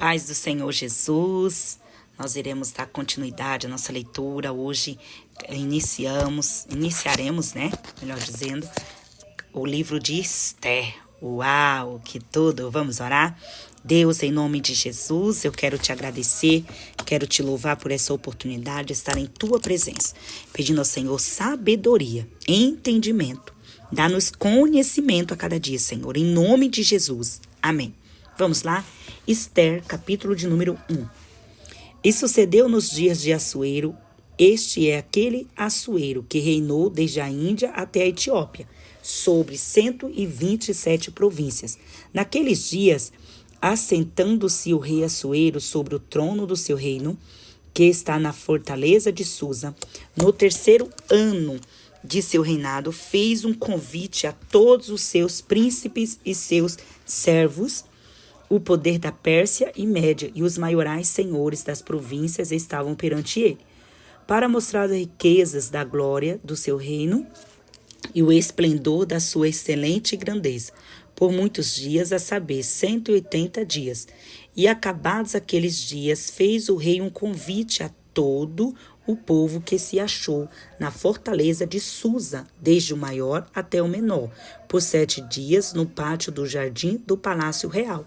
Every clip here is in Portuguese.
Paz do Senhor Jesus, nós iremos dar continuidade à nossa leitura. Hoje iniciaremos, melhor dizendo, o livro de Esther. Uau, que tudo! Vamos orar? Deus, em nome de Jesus, eu quero te agradecer, quero te louvar por essa oportunidade de estar em tua presença, pedindo ao Senhor sabedoria, entendimento, dá-nos conhecimento a cada dia, Senhor, em nome de Jesus. Amém. Vamos lá? Esther, capítulo de número 1. E sucedeu nos dias de Assuero, este é aquele Assuero que reinou desde a Índia até a Etiópia, sobre 127 províncias. Naqueles dias, assentando-se o rei Assuero sobre o trono do seu reino, que está na fortaleza de Susa, no terceiro ano de seu reinado, fez um convite a todos os seus príncipes e seus servos. O poder da Pérsia e Média e os maiorais senhores das províncias estavam perante ele, para mostrar as riquezas da glória do seu reino e o esplendor da sua excelente grandeza, por muitos dias, a saber, 180 dias. E acabados aqueles dias, fez o rei um convite a todo o povo que se achou na fortaleza de Susa, desde o maior até o menor, por 7 dias, no pátio do jardim do palácio real.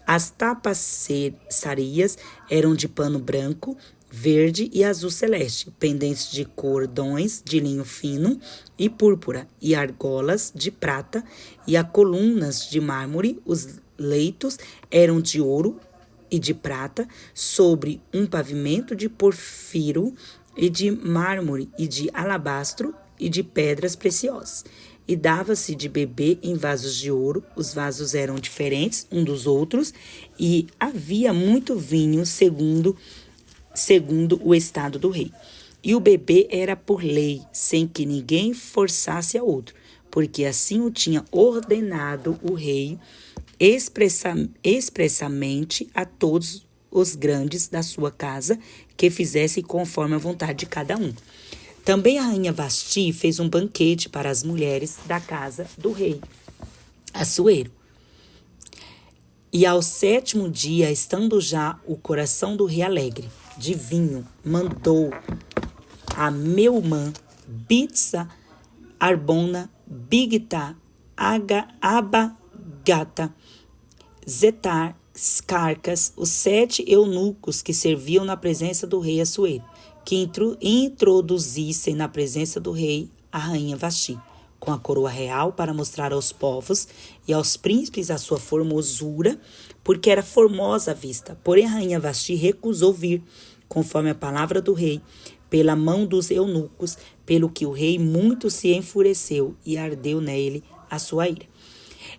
As tapeçarias eram de pano branco, verde e azul celeste, pendentes de cordões de linho fino e púrpura, e argolas de prata, e as colunas de mármore. Os leitos eram de ouro e de prata, sobre um pavimento de porfiro e de mármore e de alabastro e de pedras preciosas. E dava-se de beber em vasos de ouro. Os vasos eram diferentes um dos outros, e havia muito vinho segundo o estado do rei. E o beber era por lei, sem que ninguém forçasse a outro, porque assim o tinha ordenado o rei expressamente a todos os grandes da sua casa, que fizessem conforme a vontade de cada um. Também a rainha Vasti fez um banquete para as mulheres da casa do rei Assuero. E ao 7º dia, estando já o coração do rei alegre de vinho, mandou a Meumã, Bitsa, Arbona, Bigta, Abagata, Zetar, Carcas, os 7 eunucos que serviam na presença do rei Assuero, que introduzissem na presença do rei a rainha Vasti, com a coroa real, para mostrar aos povos e aos príncipes a sua formosura, porque era formosa à vista. Porém a rainha Vasti recusou vir, conforme a palavra do rei, pela mão dos eunucos, pelo que o rei muito se enfureceu e ardeu nele a sua ira.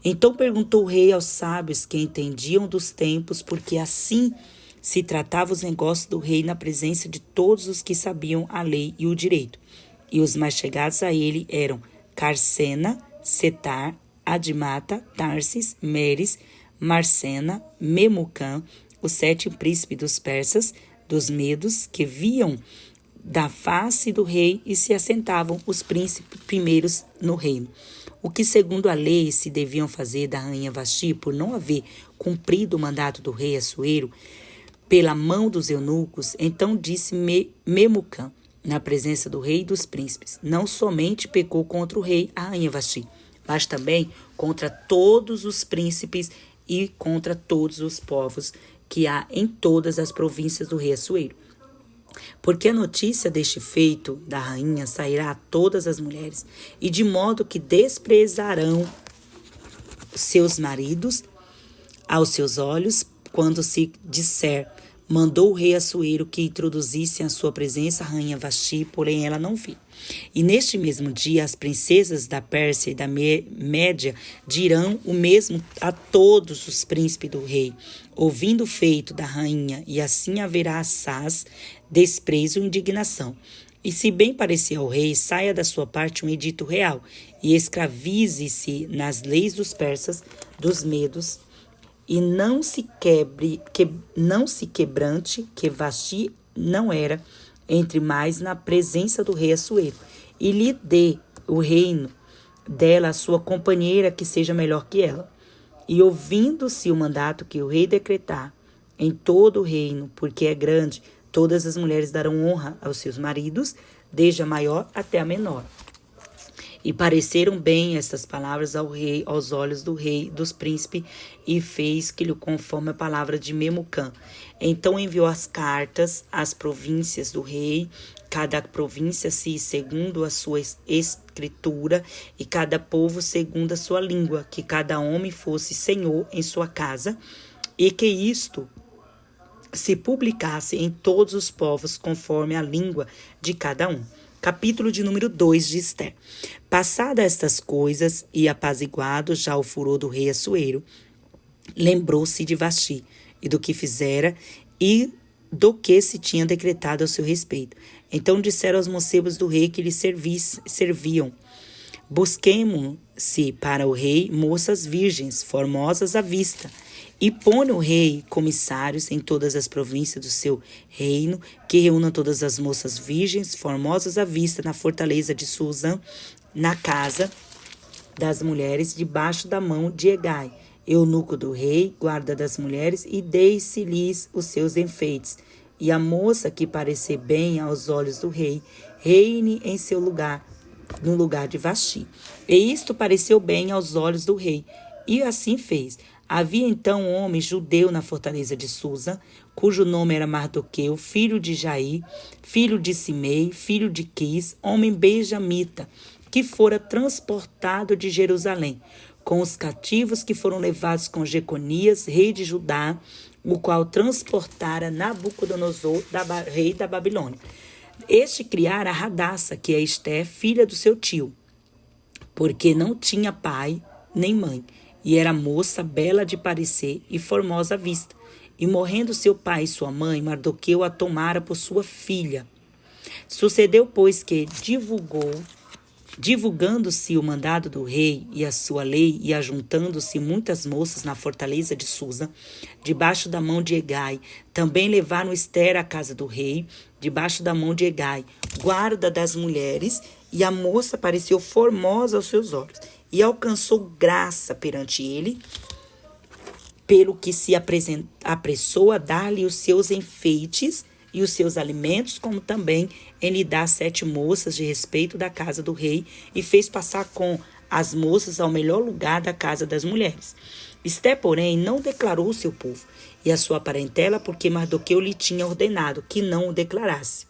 Então perguntou o rei aos sábios que entendiam dos tempos, porque assim se tratava os negócios do rei na presença de todos os que sabiam a lei e o direito. E os mais chegados a ele eram Carsena, Setar, Admata, Tarsis, Meres, Marcena, Memucã, os 7 príncipes dos persas, dos medos, que viam da face do rei e se assentavam os príncipes primeiros no reino. O que segundo a lei se deviam fazer da rainha Vasti, por não haver cumprido o mandato do rei Assuero, pela mão dos eunucos. Então disse Memucã, na presença do rei e dos príncipes: não somente pecou contra o rei, a rainha Vasti, mas também contra todos os príncipes e contra todos os povos que há em todas as províncias do rei Assuero. Porque a notícia deste feito da rainha sairá a todas as mulheres, e de modo que desprezarão seus maridos aos seus olhos, quando se disser: mandou o rei Assuero que introduzissem à sua presença a rainha Vasti, porém ela não veio. E neste mesmo dia as princesas da Pérsia e da Média dirão o mesmo a todos os príncipes do rei, ouvindo o feito da rainha, e assim haverá assaz, desprezo e indignação. E se bem parecer ao rei, saia da sua parte um edito real, e escravize-se nas leis dos persas, dos medos, e não se quebrante, que Vasti não era entre mais na presença do rei Assuero, e lhe dê o reino dela a sua companheira, que seja melhor que ela. E ouvindo-se o mandato que o rei decretar, em todo o reino, porque é grande. Todas as mulheres darão honra aos seus maridos, desde a maior até a menor. E pareceram bem estas palavras ao rei, aos olhos do rei, dos príncipes, e fez que lhe conforme a palavra de Memucã. Então enviou as cartas às províncias do rei, cada província segundo a sua escritura, e cada povo segundo a sua língua, que cada homem fosse senhor em sua casa, e que isto se publicasse em todos os povos, conforme a língua de cada um. Capítulo de número 2 de Ester. Passadas estas coisas e apaziguado já o furor do rei Assuero, lembrou-se de Vasti e do que fizera e do que se tinha decretado ao seu respeito. Então disseram aos mancebos do rei que lhe serviam: busquemo-se para o rei moças virgens, formosas à vista, e põe o rei comissários em todas as províncias do seu reino, que reúnam todas as moças virgens, formosas à vista, na fortaleza de Susã, na casa das mulheres, debaixo da mão de Hegai, eunuco do rei, guarda das mulheres, e deis-se-lhes os seus enfeites. E a moça que parecer bem aos olhos do rei, reine em seu lugar, no lugar de Vasti. E isto pareceu bem aos olhos do rei, e assim fez. Havia então um homem judeu na fortaleza de Susa, cujo nome era Mardoqueu, filho de Jair, filho de Simei, filho de Quis, homem benjamita, que fora transportado de Jerusalém, com os cativos que foram levados com Jeconias, rei de Judá, o qual transportara Nabucodonosor, rei da Babilônia. Este criara Radassa, que é Ester, filha do seu tio, porque não tinha pai nem mãe, e era moça, bela de parecer e formosa à vista. E morrendo seu pai e sua mãe, Mardoqueu a tomara por sua filha. Sucedeu, pois, que divulgando-se o mandado do rei e a sua lei, e ajuntando-se muitas moças na fortaleza de Susa, debaixo da mão de Hegai, também levaram Ester à casa do rei, debaixo da mão de Hegai, guarda das mulheres, e a moça pareceu formosa aos seus olhos, e alcançou graça perante ele, pelo que se apressou a dar-lhe os seus enfeites e os seus alimentos, como também em lhe dar 7 moças de respeito da casa do rei, e fez passar com as moças ao melhor lugar da casa das mulheres. Ester, porém, não declarou o seu povo e a sua parentela, porque Mardoqueu lhe tinha ordenado que não o declarasse.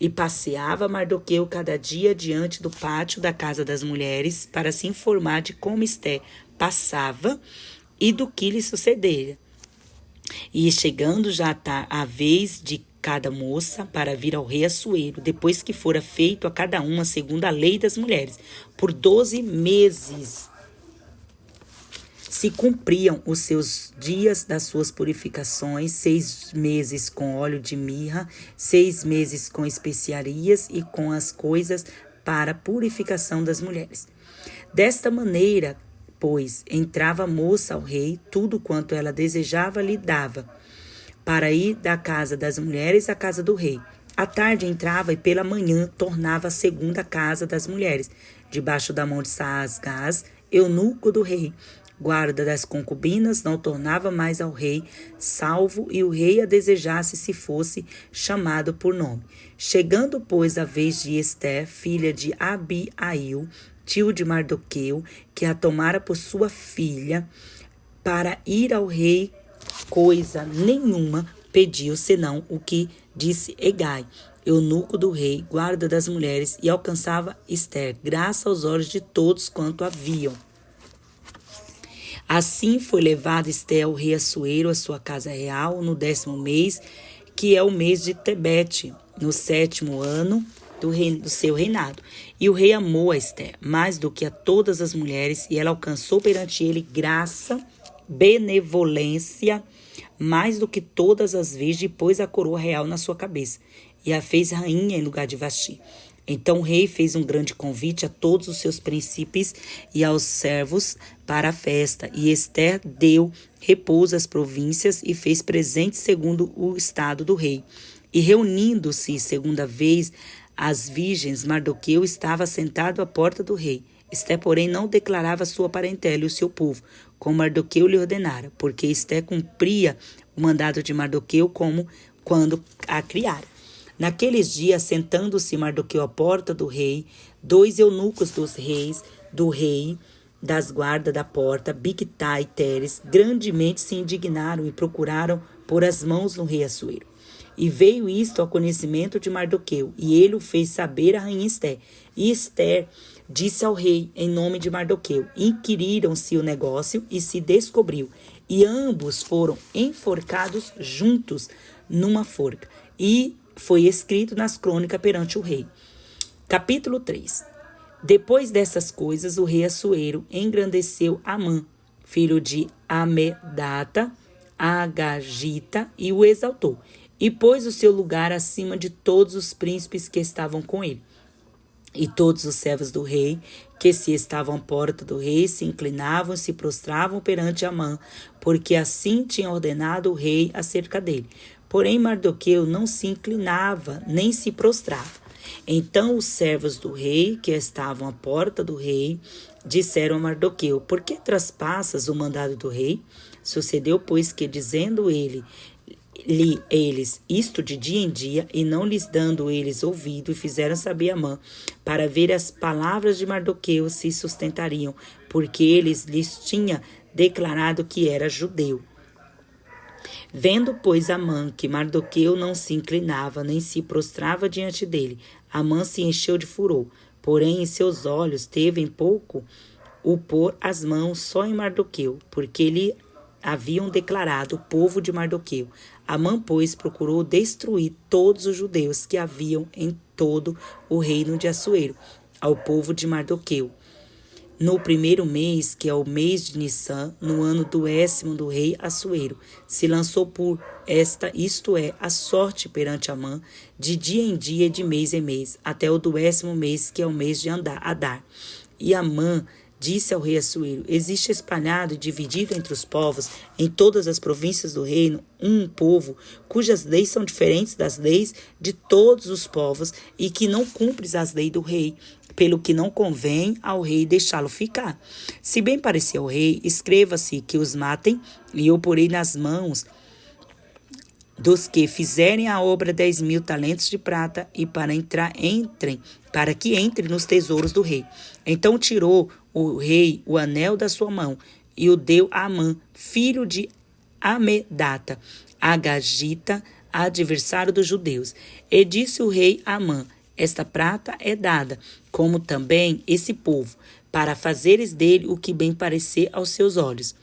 E passeava Mardoqueu cada dia diante do pátio da casa das mulheres, para se informar de como Ester passava e do que lhe sucedera. E chegando já a vez de cada moça para vir ao rei Assuero, depois que fora feito a cada uma segundo a lei das mulheres, por 12 meses se cumpriam os seus dias das suas purificações, 6 meses com óleo de mirra, 6 meses com especiarias e com as coisas para a purificação das mulheres. Desta maneira, pois, entrava a moça ao rei, tudo quanto ela desejava lhe dava, para ir da casa das mulheres à casa do rei. À tarde entrava e pela manhã tornava à segunda casa das mulheres, debaixo da mão de Saasgás, eunuco do rei. Guarda das concubinas não tornava mais ao rei, salvo e o rei a desejasse se fosse chamado por nome. Chegando, pois, a vez de Ester, filha de Abiail, tio de Mardoqueu, que a tomara por sua filha, para ir ao rei, coisa nenhuma pediu, senão o que disse Hegai, eunuco do rei, guarda das mulheres, e alcançava Ester, graça aos olhos de todos quanto a viam. Assim foi levada Ester ao rei Assuero à sua casa real no 10º mês, que é o mês de Tebete, no 7º ano do seu reinado. E o rei amou a Ester mais do que a todas as mulheres, e ela alcançou perante ele graça, benevolência, mais do que todas as vezes, e pôs a coroa real na sua cabeça, e a fez rainha em lugar de Vasti. Então o rei fez um grande convite a todos os seus príncipes e aos servos para a festa, e Ester deu repouso às províncias e fez presentes segundo o estado do rei. E reunindo-se segunda vez as virgens, Mardoqueu estava sentado à porta do rei. Ester, porém, não declarava sua parentela e o seu povo, como Mardoqueu lhe ordenara, porque Esté cumpria o mandado de Mardoqueu como quando a criara. Naqueles dias, sentando-se Mardoqueu à porta do rei, 2 eunucos dos reis, do rei, das guardas da porta, Bigtai e Teres, grandemente se indignaram e procuraram pôr as mãos no rei Assuero. E veio isto ao conhecimento de Mardoqueu, e ele o fez saber a rainha Esté. E Esté disse ao rei, em nome de Mardoqueu, inquiriram-se o negócio e se descobriu. E ambos foram enforcados juntos numa forca. E foi escrito nas crônicas perante o rei. Capítulo 3. Depois dessas coisas, o rei Assuero engrandeceu Amã, filho de Amedata, Agagita, e o exaltou, e pôs o seu lugar acima de todos os príncipes que estavam com ele. E todos os servos do rei, que se estavam à porta do rei, se inclinavam e se prostravam perante Amã, porque assim tinha ordenado o rei acerca dele. Porém, Mardoqueu não se inclinava, nem se prostrava. Então os servos do rei, que estavam à porta do rei, disseram a Mardoqueu, por que traspassas o mandado do rei? Sucedeu, pois, que, dizendo eles isto de dia em dia, e não lhes dando eles ouvido, e fizeram saber a Amã, para ver as palavras de Mardoqueu se sustentariam, porque eles lhes tinha declarado que era judeu. Vendo, pois, Amã que Mardoqueu não se inclinava, nem se prostrava diante dele, Amã se encheu de furor, porém em seus olhos teve em pouco o pôr as mãos só em Mardoqueu, porque lhe haviam declarado o povo de Mardoqueu. Amã, pois, procurou destruir todos os judeus que haviam em todo o reino de Assuero, ao povo de Mardoqueu. No primeiro mês, que é o mês de Nisan, no ano do 10º do rei Assuero, se lançou por isto é, a sorte perante Amã, de dia em dia e de mês em mês, até o 10º mês, que é o mês de Adar. E Amã disse ao rei Assuero, existe espalhado e dividido entre os povos, em todas as províncias do reino, um povo, cujas leis são diferentes das leis de todos os povos, e que não cumpres as leis do rei, pelo que não convém ao rei deixá-lo ficar. Se bem parecer ao rei, escreva-se que os matem, e eu porei nas mãos dos que fizerem a obra 10.000 talentos de prata, e para que entre nos tesouros do rei. Então tirou o rei o anel da sua mão, e o deu a Amã, filho de Amedata, Agagita, adversário dos judeus. E disse o rei a Amã, esta prata é dada, como também esse povo, para fazeres dele o que bem parecer aos seus olhos.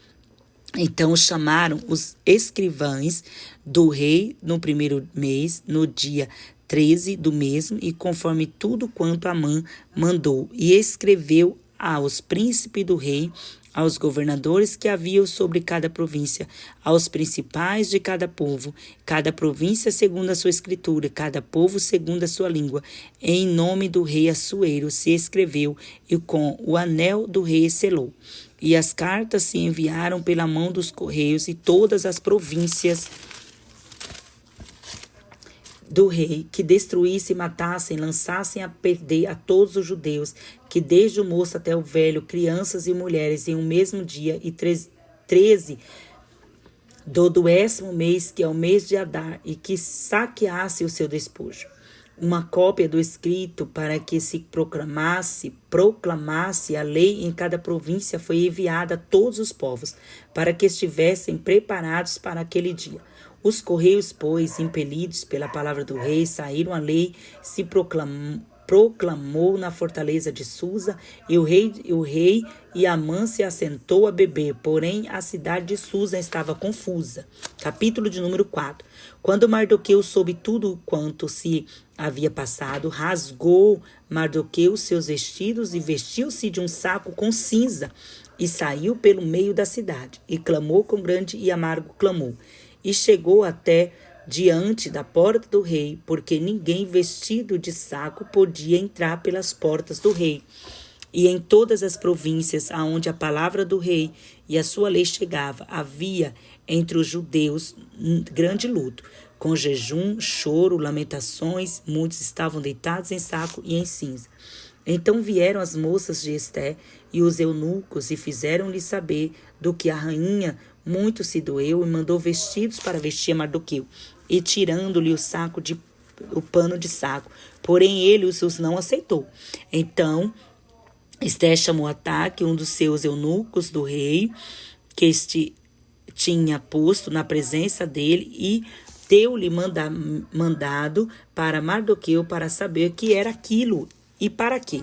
Então chamaram os escrivães do rei no primeiro mês, no dia 13 do mesmo, e conforme tudo quanto Amã mandou, e escreveu aos príncipes do rei, aos governadores que haviam sobre cada província, aos principais de cada província segundo a sua escritura, cada povo segundo a sua língua. Em nome do rei Assuero se escreveu, e com o anel do rei selou. E as cartas se enviaram pela mão dos correios, e todas as províncias do rei, que destruíssem, matassem, lançassem a perder a todos os judeus, que desde o moço até o velho, crianças e mulheres, em um mesmo dia, e 13 do 10º mês, que é o mês de Adar, e que saqueasse o seu despojo. Uma cópia do escrito para que se proclamasse a lei em cada província foi enviada a todos os povos, para que estivessem preparados para aquele dia. Os correios, pois, impelidos pela palavra do rei, saíram a lei, se proclamou na fortaleza de Susa, e o rei e Amã se assentou a beber, porém a cidade de Susa estava confusa. Capítulo de número 4. Quando Mardoqueu soube tudo quanto se havia passado, rasgou Mardoqueu seus vestidos e vestiu-se de um saco com cinza, e saiu pelo meio da cidade, e clamou com grande e amargo clamor. E chegou até diante da porta do rei, porque ninguém vestido de saco podia entrar pelas portas do rei. E em todas as províncias aonde a palavra do rei e a sua lei chegava, havia entre os judeus grande luto, com jejum, choro, lamentações, muitos estavam deitados em saco e em cinza. Então vieram as moças de Esté, e os eunucos, e fizeram-lhe saber do que a rainha muito se doeu, e mandou vestidos para vestir a Mardoqueu, e tirando-lhe o pano de saco. Porém ele os não aceitou. Então Esté chamou Ataque, um dos seus eunucos do rei, que este tinha posto na presença dele, e deu-lhe mandado para Mardoqueu para saber o que era aquilo e para quê.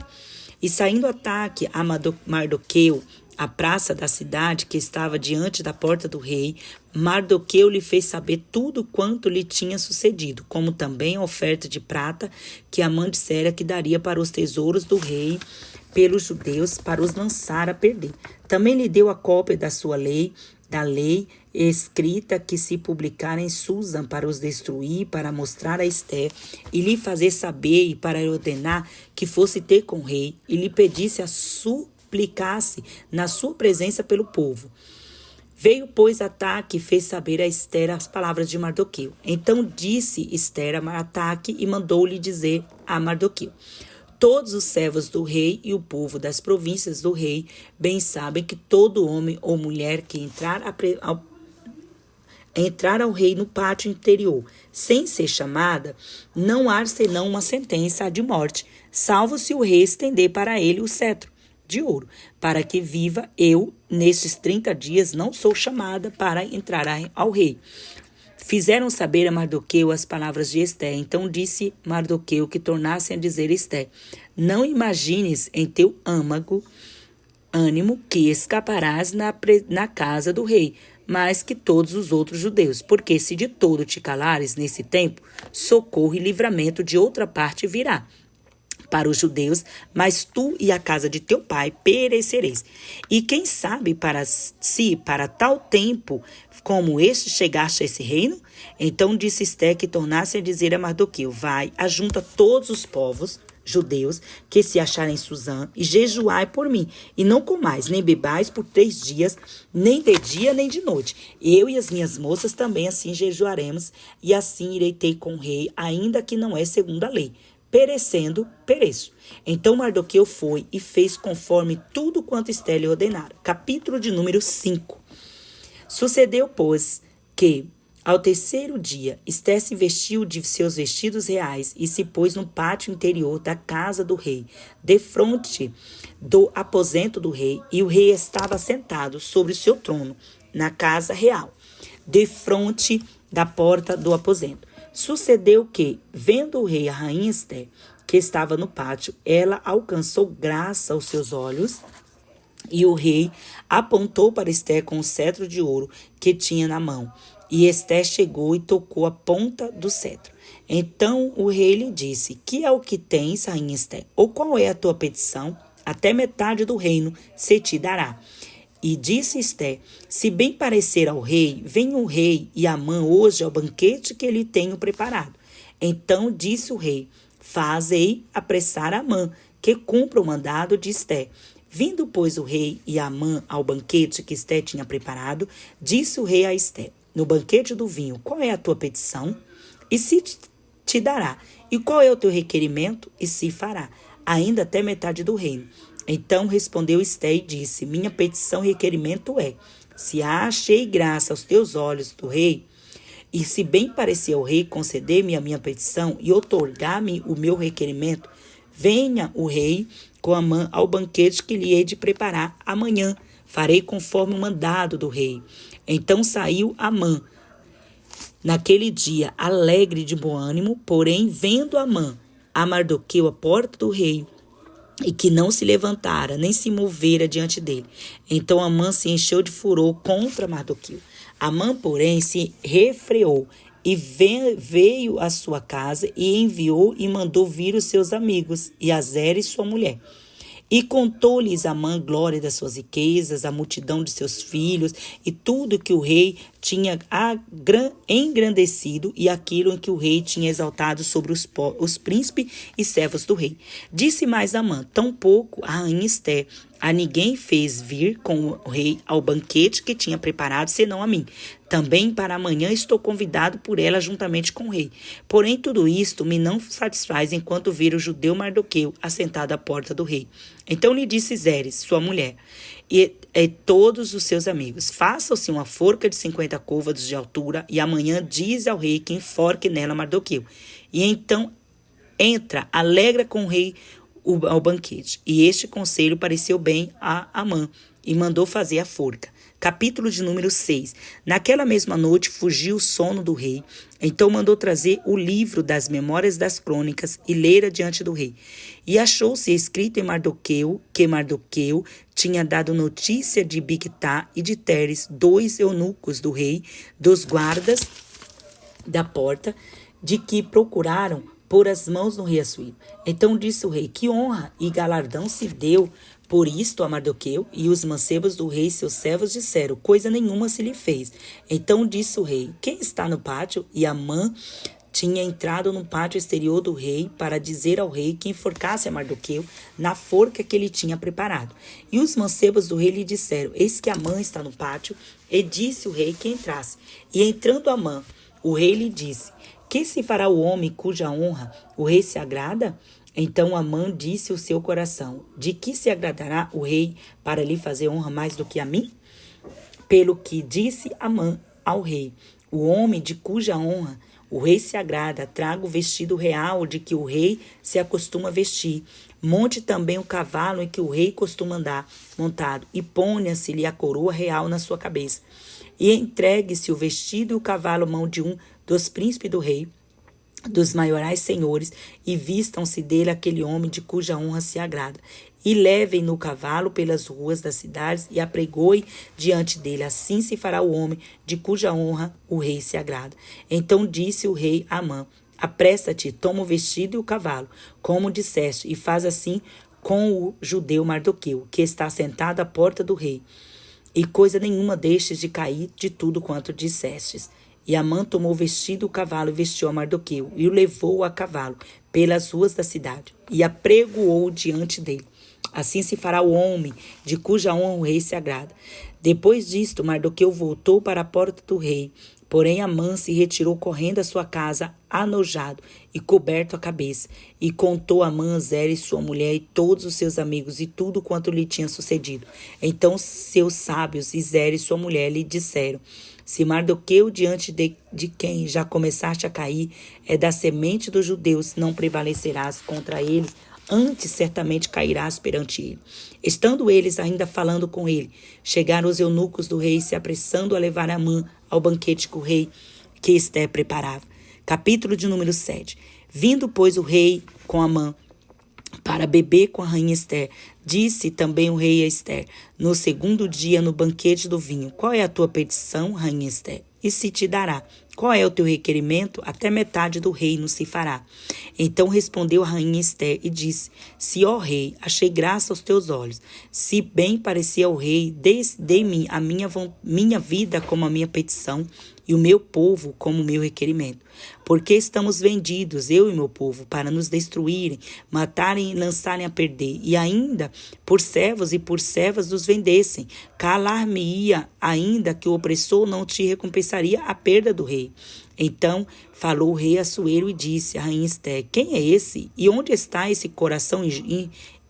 E saindo Ataque a Mardoqueu, a praça da cidade que estava diante da porta do rei, Mardoqueu lhe fez saber tudo quanto lhe tinha sucedido, como também a oferta de prata que Amã dissera que daria para os tesouros do rei pelos judeus, para os lançar a perder. Também lhe deu a cópia da lei escrita que se publicara em Susã, para os destruir, para mostrar a Esté, e lhe fazer saber, e para ordenar que fosse ter com o rei, e lhe pedisse a suplicasse na sua presença pelo povo. Veio, pois, Ataque e fez saber a Esté as palavras de Mardoqueu. Então disse Esté a Ataque e mandou-lhe dizer a Mardoqueu: todos os servos do rei e o povo das províncias do rei bem sabem que todo homem ou mulher que entrar ao rei no pátio interior, sem ser chamada, não há senão uma sentença de morte, salvo se o rei estender para ele o cetro de ouro, para que viva. Eu, nestes 30 dias, não sou chamada para entrar ao rei. Fizeram saber a Mardoqueu as palavras de Esté. Então disse Mardoqueu que tornassem a dizer Esté: não imagines em teu ânimo que escaparás na casa do rei, mais que todos os outros judeus, porque se de todo te calares nesse tempo, socorro e livramento de outra parte virá para os judeus, mas tu e a casa de teu pai perecereis. E quem sabe para tal tempo como este chegaste a esse reino? Então disse Esté que tornasse a dizer a Mardoqueu: vai, ajunta todos os povos judeus que se acharem em Susã, e jejuai por mim, e não comais, nem bebais por 3 dias, nem de dia, nem de noite. Eu e as minhas moças também assim jejuaremos, e assim irei ter com o rei, ainda que não é segundo a lei. Perecendo, pereço. Então Mardoqueu foi e fez conforme tudo quanto Esté lhe ordenara. Capítulo de número 5. Sucedeu, pois, que ao 3º dia, Esté se vestiu de seus vestidos reais e se pôs no pátio interior da casa do rei, defronte do aposento do rei, e o rei estava sentado sobre o seu trono, na casa real, defronte da porta do aposento. Sucedeu que, vendo o rei a rainha Esté, que estava no pátio, ela alcançou graça aos seus olhos, e o rei apontou para Esté com o cetro de ouro que tinha na mão. E Esté chegou e tocou a ponta do cetro. Então o rei lhe disse: que é o que tens, rainha Esté? Ou qual é a tua petição? Até metade do reino se te dará. E disse Esté: se bem parecer ao rei, venha o rei e Amã hoje ao banquete que lhe tenho preparado. Então disse o rei: fazei apressar Amã, que cumpra o mandado de Esté. Vindo, pois, o rei e Amã ao banquete que Esté tinha preparado, disse o rei a Esté: no banquete do vinho, qual é a tua petição? E se te dará. E qual é o teu requerimento? E se fará, ainda até metade do reino. Então respondeu Esté e disse: minha petição e requerimento é: se achei graça aos teus olhos do rei, e se bem parecer ao rei conceder-me a minha petição e outorgar-me o meu requerimento, venha o rei com Amã ao banquete que lhe hei de preparar amanhã. Farei conforme o mandado do rei. Então saiu Amã naquele dia, alegre de bom ânimo, porém, vendo Amã a Mardoqueu à porta do rei, e que não se levantara, nem se movera diante dele. Então Amã se encheu de furor contra Mardoqueu. Amã, porém, se refreou e veio à sua casa e enviou e mandou vir os seus amigos e a Zeres, sua mulher. E contou-lhes Amã glória das suas riquezas, a multidão de seus filhos e tudo que o rei tinha engrandecido e aquilo em que o rei tinha exaltado sobre os príncipes e servos do rei. Disse mais Amã: tampouco a rainha Esté a ninguém fez vir com o rei ao banquete que tinha preparado, senão a mim. Também para amanhã estou convidado por ela juntamente com o rei. Porém, tudo isto me não satisfaz enquanto vir o judeu Mardoqueu assentado à porta do rei. Então lhe disse Zeres, sua mulher, e todos os seus amigos: façam-se uma forca de 50 côvados de altura, e amanhã diz ao rei que enforque nela Mardoqueu. E então entra, alegra com o rei ao banquete. E este conselho pareceu bem a Amã, e mandou fazer a forca. Capítulo de número 6. Naquela mesma noite fugiu o sono do rei. Então mandou trazer o livro das memórias das crônicas e lera diante do rei. E achou-se escrito em Mardoqueu que Mardoqueu tinha dado notícia de Bigtá e de Teres, 2 eunucos do rei, dos guardas da porta, de que procuraram pôr as mãos no rei Assuero. Então disse o rei: que honra e galardão se deu por isto a Mardoqueu? E os mancebos do rei, seus servos, disseram: coisa nenhuma se lhe fez. Então disse o rei: quem está no pátio? E Amã tinha entrado no pátio exterior do rei para dizer ao rei que enforcasse a Mardoqueu na forca que ele tinha preparado. E os mancebos do rei lhe disseram: eis que Amã está no pátio. E disse o rei que entrasse. E entrando Amã, o rei lhe disse: que se fará o homem cuja honra o rei se agrada? Então Amã disse o seu coração: de que se agradará o rei para lhe fazer honra mais do que a mim? Pelo que disse Amã ao rei: o homem de cuja honra o rei se agrada, traga o vestido real de que o rei se acostuma vestir. Monte também o cavalo em que o rei costuma andar montado, e ponha-se-lhe a coroa real na sua cabeça. E entregue-se o vestido e o cavalo mão de um dos príncipes do rei, dos maiorais senhores, e vistam-se dele aquele homem de cuja honra se agrada. E levem no cavalo pelas ruas das cidades e apregoe diante dele. Assim se fará o homem de cuja honra o rei se agrada. Então disse o rei a Amã: apressa-te, toma o vestido e o cavalo, como disseste, e faz assim com o judeu Mardoqueu, que está sentado à porta do rei. E coisa nenhuma deixes de cair de tudo quanto dissestes. E Amã tomou o vestido do cavalo e vestiu a Mardoqueu, e o levou a cavalo pelas ruas da cidade, e apregoou diante dele. Assim se fará o homem de cuja honra o rei se agrada. Depois disto, Mardoqueu voltou para a porta do rei. Porém, Amã se retirou correndo à sua casa, anojado e coberto a cabeça. E contou Amã a Zeres, sua mulher, e todos os seus amigos, e tudo quanto lhe tinha sucedido. Então seus sábios e Zeres, sua mulher, lhe disseram: se Mardoqueu, diante de quem já começaste a cair, é da semente dos judeus, não prevalecerás contra ele, antes certamente cairás perante ele. Estando eles ainda falando com ele, chegaram os eunucos do rei, se apressando a levar Amã ao banquete que o rei que Esté preparava. Capítulo de número 7. Vindo, pois, o rei com Amã para beber com a rainha Esté, disse também o rei a Esté, no segundo dia, no banquete do vinho: qual é a tua petição, rainha Esté? E se te dará. Qual é o teu requerimento? Até metade do reino se fará. Então respondeu a rainha Esté e disse: se, ó rei, achei graça aos teus olhos, se bem parecia ao rei, dê-me a minha vida como a minha petição, e o meu povo como o meu requerimento. Porque estamos vendidos, eu e meu povo, para nos destruírem, matarem e lançarem a perder, e ainda por servos e por servas nos vendessem. Calar-me-ia ainda que o opressor não te recompensaria a perda do rei. Então falou o rei Assuero e disse à rainha Esté: quem é esse? E onde está esse coração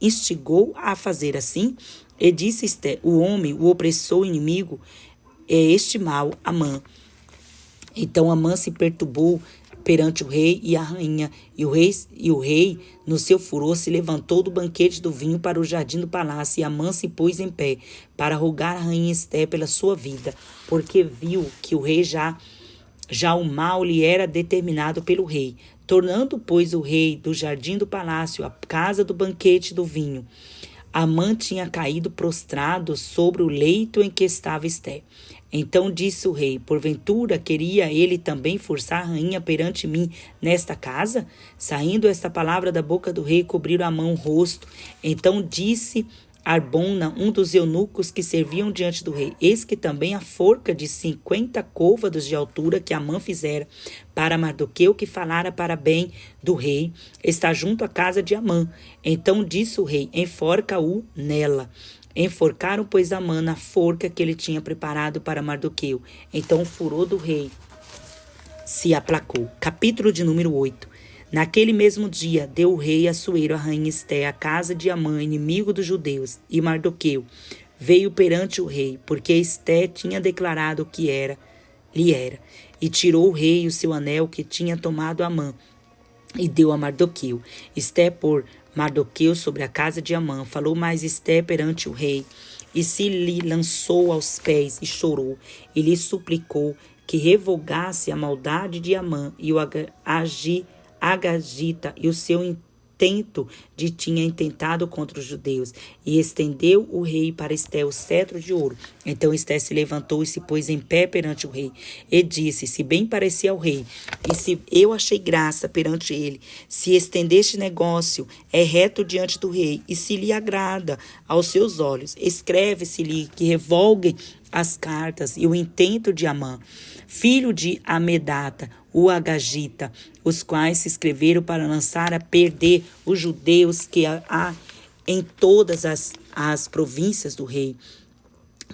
instigou a fazer assim? E disse Esté: o homem, o opressor, o inimigo, é este mal, Amã. Então Amã se perturbou perante o rei e a rainha, e o rei, no seu furor, se levantou do banquete do vinho para o jardim do palácio, e Amã se pôs em pé para rogar a rainha Esté pela sua vida, porque viu que o rei já o mal lhe era determinado pelo rei. Tornando, pois, o rei do jardim do palácio à casa do banquete do vinho, Amã tinha caído prostrado sobre o leito em que estava Esté. Então disse o rei: porventura queria ele também forçar a rainha perante mim nesta casa? Saindo esta palavra da boca do rei, cobriram Amã o rosto. Então disse Arbona, um dos eunucos que serviam diante do rei. Eis que também a forca de 50 côvados de altura que Amã fizera para Mardoqueu, que falara para bem do rei, está junto à casa de Amã. Então disse o rei: enforca-o nela. Enforcaram, pois, Amã na forca que ele tinha preparado para Mardoqueu. Então o furor do rei se aplacou. Capítulo de número 8. Naquele mesmo dia, deu o rei Assuero a rainha Esté à casa de Amã, inimigo dos judeus, e Mardoqueu veio perante o rei, porque Esté tinha declarado o que lhe era, e tirou o rei o seu anel que tinha tomado Amã, e deu a Mardoqueu. Esté por Mardoqueu sobre a casa de Amã, falou mais Esté perante o rei, e se lhe lançou aos pés, e chorou, e lhe suplicou que revogasse a maldade de Amã, e o Agagita e o seu intento tinha intentado contra os judeus, e estendeu o rei para Esté o cetro de ouro. Então Esté se levantou e se pôs em pé perante o rei, e disse: se bem parecia ao rei, e se eu achei graça perante ele, se estendeste negócio é reto diante do rei, e se lhe agrada aos seus olhos, escreve-se-lhe que revoguem as cartas e o intento de Amã, filho de Amedata, o Agagita, os quais se escreveram para lançar a perder os judeus que há em todas as províncias do rei.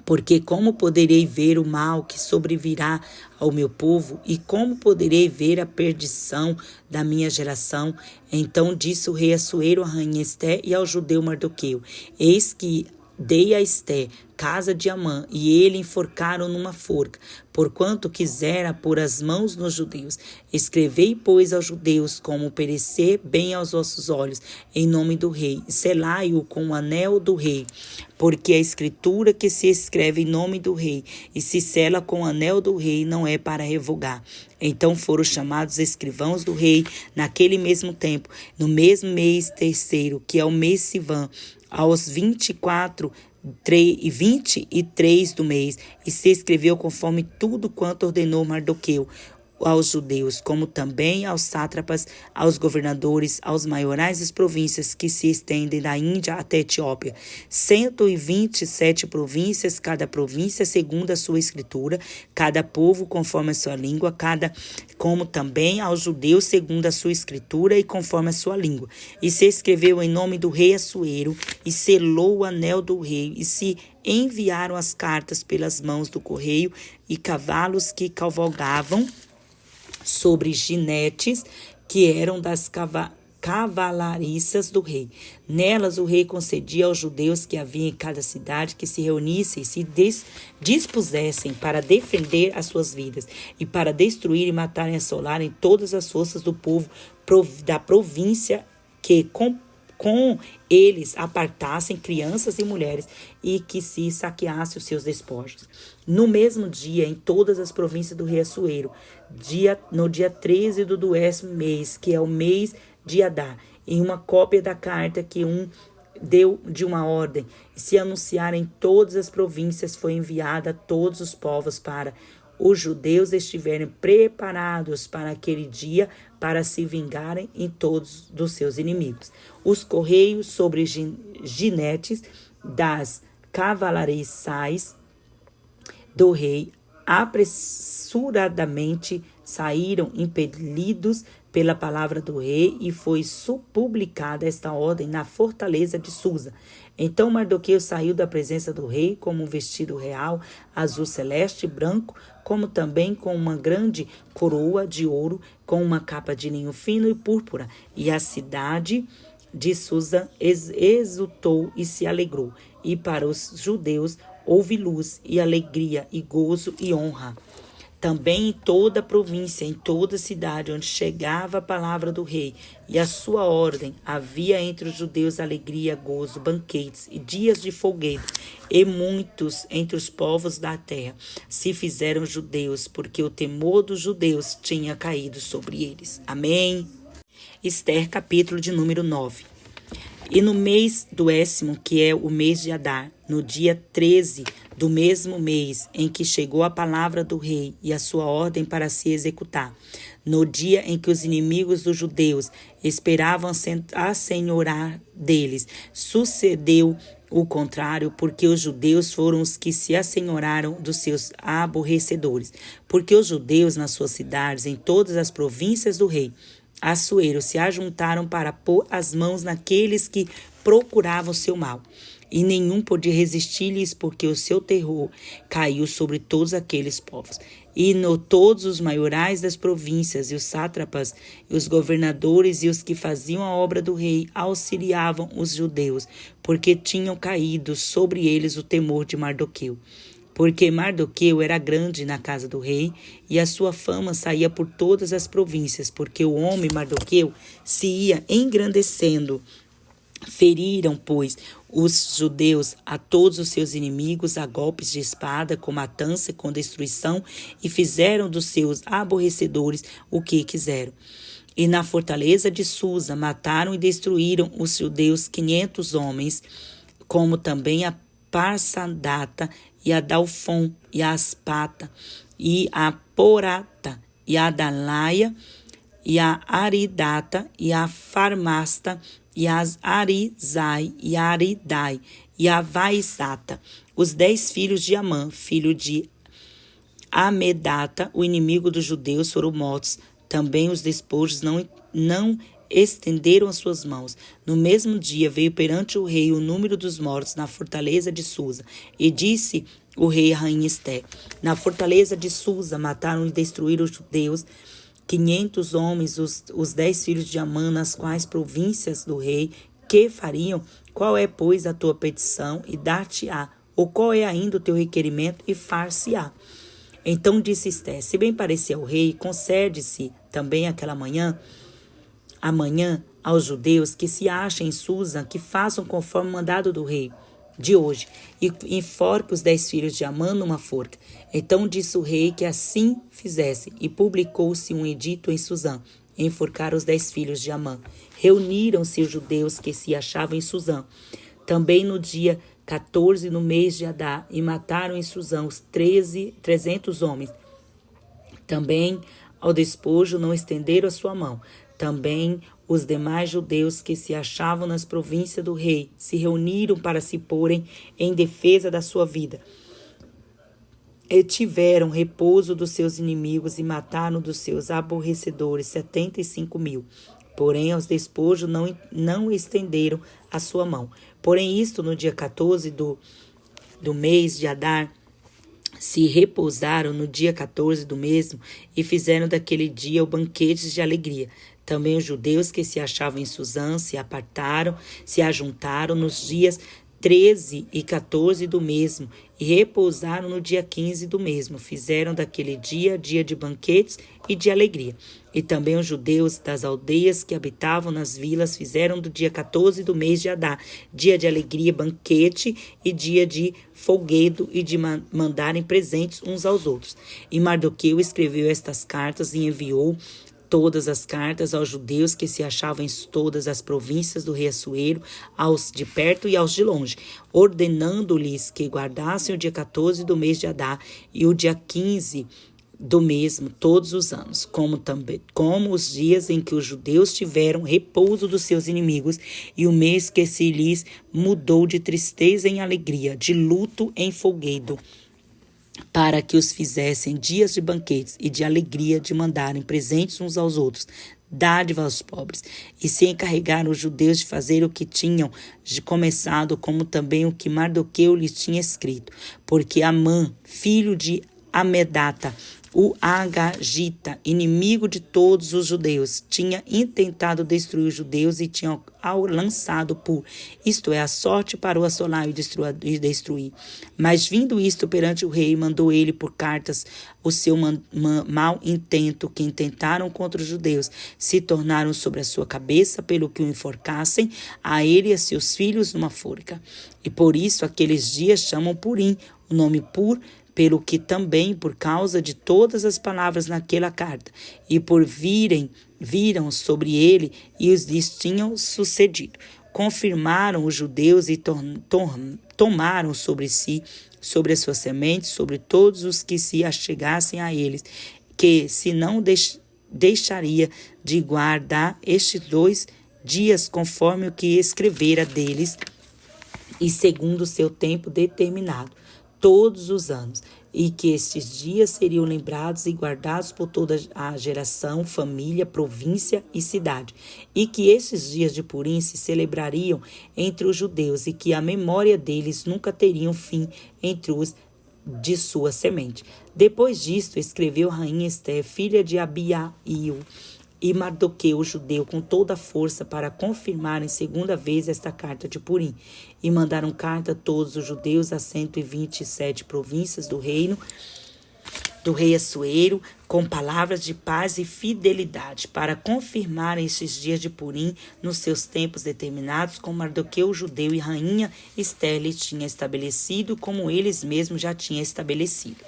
Porque como poderei ver o mal que sobrevirá ao meu povo, e como poderei ver a perdição da minha geração? Então disse o rei Assuero à rainha Esté e ao judeu Mardoqueu: eis que dei a Esté casa de Amã, e ele enforcaram numa forca, porquanto quisera pôr as mãos nos judeus. Escrevei, pois, aos judeus como perecer bem aos vossos olhos, em nome do rei, e selai-o com o anel do rei, porque a escritura que se escreve em nome do rei e se sela com o anel do rei não é para revogar. Então foram chamados escrivãos do rei naquele mesmo tempo, no mesmo mês terceiro, que é o mês Sivan, aos 23 do mês, e se escreveu conforme tudo quanto ordenou Mardoqueu aos judeus, como também aos sátrapas, aos governadores, aos maiorais das províncias que se estendem da Índia até a Etiópia. 127 províncias, cada província segundo a sua escritura, cada povo conforme a sua língua, como também aos judeus segundo a sua escritura e conforme a sua língua. E se escreveu em nome do rei Assuero, e selou o anel do rei, e se enviaram as cartas pelas mãos do correio, e cavalos que cavalgavam sobre ginetes que eram das cavalariças do rei. Nelas o rei concedia aos judeus que havia em cada cidade que se reunissem e se dispusessem para defender as suas vidas, e para destruir e matar e assolarem todas as forças do povo da província, que com eles apartassem crianças e mulheres, e que se saqueasse os seus despojos. No mesmo dia, em todas as províncias do rei Assuero, no dia 13 do 10º mês, que é o mês de Adar, em uma cópia da carta que deu de uma ordem, se anunciar em todas as províncias, foi enviada a todos os povos para os judeus estiverem preparados para aquele dia, para se vingarem em todos dos seus inimigos. Os correios sobre ginetes das cavalariçais do rei apressuradamente saíram, impelidos pela palavra do rei, e foi publicada esta ordem na fortaleza de Susa. Então Mardoqueu saiu da presença do rei com um vestido real, azul celeste e branco, como também com uma grande coroa de ouro, com uma capa de linho fino e púrpura. E a cidade de Susa exultou e se alegrou. E para os judeus houve luz e alegria e gozo e honra. Também em toda a província, em toda a cidade onde chegava a palavra do rei e a sua ordem, havia entre os judeus alegria, gozo, banquetes e dias de folguedo. E muitos entre os povos da terra se fizeram judeus, porque o temor dos judeus tinha caído sobre eles. Amém. Esther, capítulo de número 9. E no mês do 10º, que é o mês de Adar, no dia 13 do mesmo mês em que chegou a palavra do rei e a sua ordem para se executar, no dia em que os inimigos dos judeus esperavam assenhorar deles, sucedeu o contrário, porque os judeus foram os que se assenhoraram dos seus aborrecedores. Porque os judeus nas suas cidades, em todas as províncias do rei Assuero, se ajuntaram para pôr as mãos naqueles que procuravam seu mal. E nenhum podia resistir-lhes, porque o seu terror caiu sobre todos aqueles povos. E todos os maiorais das províncias, e os sátrapas, e os governadores, e os que faziam a obra do rei, auxiliavam os judeus, porque tinham caído sobre eles o temor de Mardoqueu. Porque Mardoqueu era grande na casa do rei, e a sua fama saía por todas as províncias, porque o homem Mardoqueu se ia engrandecendo. Feriram, pois, os judeus a todos os seus inimigos a golpes de espada, com matança e com destruição, e fizeram dos seus aborrecedores o que quiseram. E na fortaleza de Susa mataram e destruíram os judeus 500 homens, como também a Parsandata, e a Dalfon, e a Aspata, e a Porata, e a Dalaia, e a Aridata, e a Farmasta, e as Arizai, e a Aridai, e a Vaisata, os 10 filhos de Amã, filho de Amedata, o inimigo dos judeus, foram mortos. Também os despojos não estenderam as suas mãos. No mesmo dia veio perante o rei o número dos mortos na fortaleza de Susa, e disse o rei à rainha Esté: na fortaleza de Susa mataram e destruíram os judeus 500 homens, os 10 filhos de Amã, nas quais províncias do rei, que fariam? Qual é, pois, a tua petição? E dar-te-á. Ou qual é ainda o teu requerimento? E far-se-á. Então disse Esté: se bem parecer ao rei, concede-se também aquela amanhã aos judeus que se achem em Susa, que façam conforme o mandado do rei de hoje, e enforque os 10 filhos de Amã numa forca. Então disse o rei que assim fizesse, e publicou-se um edito em Susã, enforcar os 10 filhos de Amã. Reuniram-se os judeus que se achavam em Susã, também no dia 14, no mês de Adá, e mataram em Susã os 300 homens. Também ao despojo não estenderam a sua mão. Também os demais judeus que se achavam nas províncias do rei se reuniram para se porem em defesa da sua vida. E tiveram repouso dos seus inimigos e mataram dos seus aborrecedores 75.000. Porém, aos despojos não estenderam a sua mão. Porém, isto no dia 14 do mês de Adar, se repousaram no dia 14 do mesmo e fizeram daquele dia o banquete de alegria. Também os judeus que se achavam em Susã se apartaram, se ajuntaram nos dias 13 e 14 do mesmo e repousaram no dia 15 do mesmo. Fizeram daquele dia de banquetes e de alegria. E também os judeus das aldeias que habitavam nas vilas fizeram do dia 14 do mês de Adá dia de alegria, banquete e dia de folguedo e de mandarem presentes uns aos outros. E Mardoqueu escreveu estas cartas e enviou todas as cartas aos judeus que se achavam em todas as províncias do rei Assuero, aos de perto e aos de longe, ordenando-lhes que guardassem o dia 14 do mês de Adá e o dia 15 do mesmo todos os anos, como os dias em que os judeus tiveram repouso dos seus inimigos, e o mês que se lhes mudou de tristeza em alegria, de luto em folguedo, para que os fizessem dias de banquetes e de alegria, de mandarem presentes uns aos outros, dádiva aos pobres, e se encarregaram os judeus de fazer o que tinham começado, como também o que Mardoqueu lhes tinha escrito, porque Amã, filho de Amedata, o Agagita, inimigo de todos os judeus, tinha intentado destruir os judeus e tinha lançado isto é, a sorte para o assolar e destruir. Mas vindo isto perante o rei, mandou ele por cartas o seu mau intento, que intentaram contra os judeus, se tornaram sobre a sua cabeça, pelo que o enforcassem, a ele e a seus filhos numa forca. E por isso aqueles dias chamam Purim, o nome Pur, pelo que também, por causa de todas as palavras naquela carta, e por viram sobre ele e os lhes tinham sucedido. Confirmaram os judeus e tomaram sobre si, sobre as suas sementes, sobre todos os que se achegassem a eles, que se não deixaria de guardar estes 2 dias, conforme o que escrevera deles e segundo o seu tempo determinado, todos os anos, e que estes dias seriam lembrados e guardados por toda a geração, família, província e cidade, e que esses dias de Purim se celebrariam entre os judeus, e que a memória deles nunca teriam fim entre os de sua semente. Depois disto, escreveu a rainha Esther, filha de Abiail, e Mardoqueu, o judeu, com toda a força para confirmarem segunda vez esta carta de Purim. E mandaram carta a todos os judeus, a 127 províncias do rei Assuero, com palavras de paz e fidelidade, para confirmarem estes dias de Purim nos seus tempos determinados, como Mardoqueu, o judeu, e rainha Esther lhes tinha estabelecido, como eles mesmos já tinham estabelecido.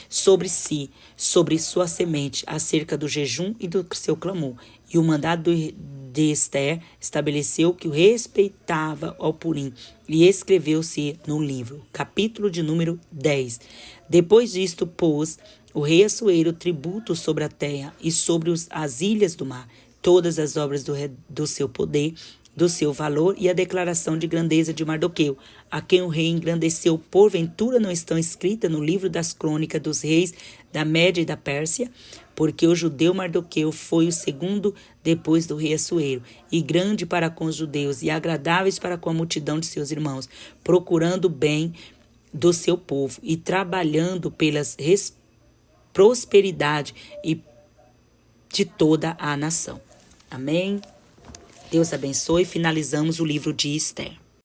Sobre si, sobre sua semente, acerca do jejum e do seu clamor. E o mandado de Esther estabeleceu que o respeitava ao Purim, e escreveu-se no livro. Capítulo de número 10. Depois disto, pôs o rei Assuero tributo sobre a terra e sobre as ilhas do mar, todas as obras do seu poder, do seu valor e a declaração de grandeza de Mardoqueu, a quem o rei engrandeceu, porventura não estão escritas no livro das crônicas dos reis da Média e da Pérsia? Porque o judeu Mardoqueu foi o segundo depois do rei Assuero, e grande para com os judeus, e agradáveis para com a multidão de seus irmãos, procurando o bem do seu povo, e trabalhando pelas prosperidade e de toda a nação. Amém? Deus abençoe. Finalizamos o livro de Esther.